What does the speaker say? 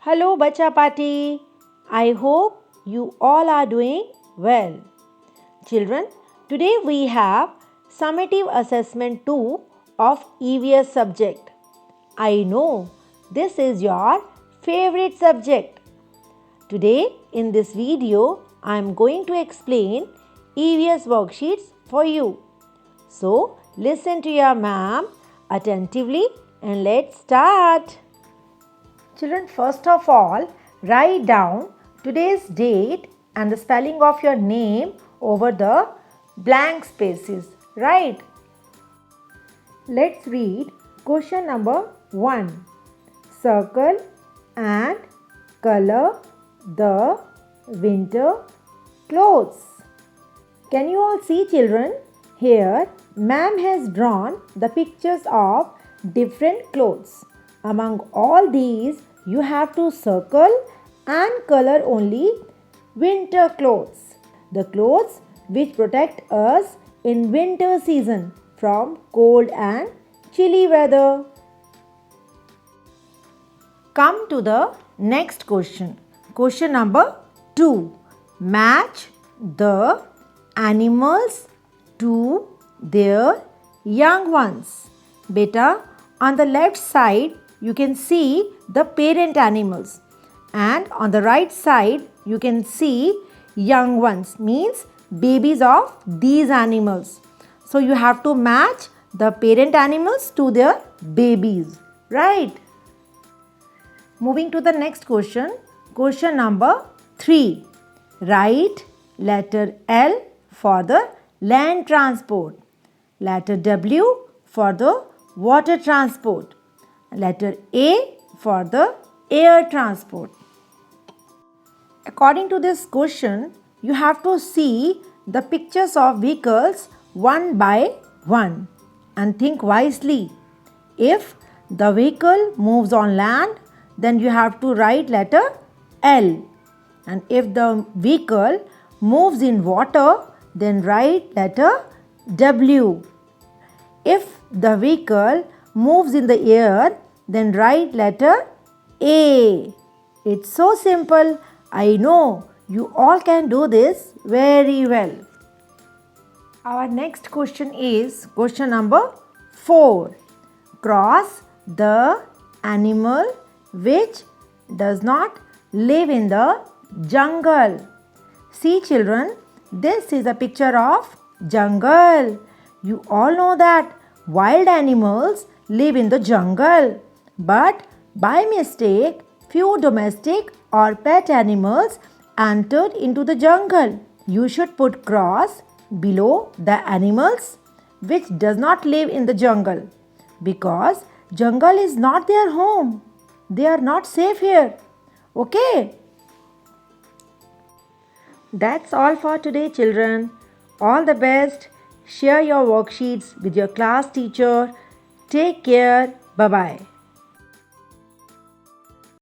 Hello Bacha Party. I hope you all are doing well. Children, today we have Summative Assessment 2 of EVS subject. I know this is your favorite subject. Today in this video, I am going to explain EVS worksheets for you. So, listen to your ma'am attentively and let's start. Children, first of all, write down today's date and the spelling of your name over the blank spaces. Right? Let's read question number 1. Circle and color the winter clothes. Can you all see, children? Here, ma'am has drawn the pictures of different clothes. Among all these, you have to circle and color only winter clothes. The clothes which protect us in winter season from cold and chilly weather. Come to the next question. Question number 2. Match the animals to their young ones. Beta, on the left side, you can see the parent animals, and on the right side you can see young ones, means babies of these animals. So you have to match the parent animals to their babies, right? Moving to the next question. Question number 3. Write letter L for the land transport, letter W for the water transport, letter A for the air transport. According to this question, you have to see the pictures of vehicles one by one and think wisely. If the vehicle moves on land, then you have to write letter L. And if the vehicle moves in water, then write letter W. If the vehicle moves in the air, then write letter A. It's so simple. I know you all can do this very well. Our next question is question number 4. Cross the animal which does not live in the jungle. See, children, this is a picture of jungle. You all know that wild animals live in the jungle, but by mistake, few domestic or pet animals entered into the jungle. You should put cross below the animals which does not live in the jungle, because jungle is not their home. They are not safe here. Okay? That's all for today, children. All the best. Share your worksheets with your class teacher. Take care. Bye-bye.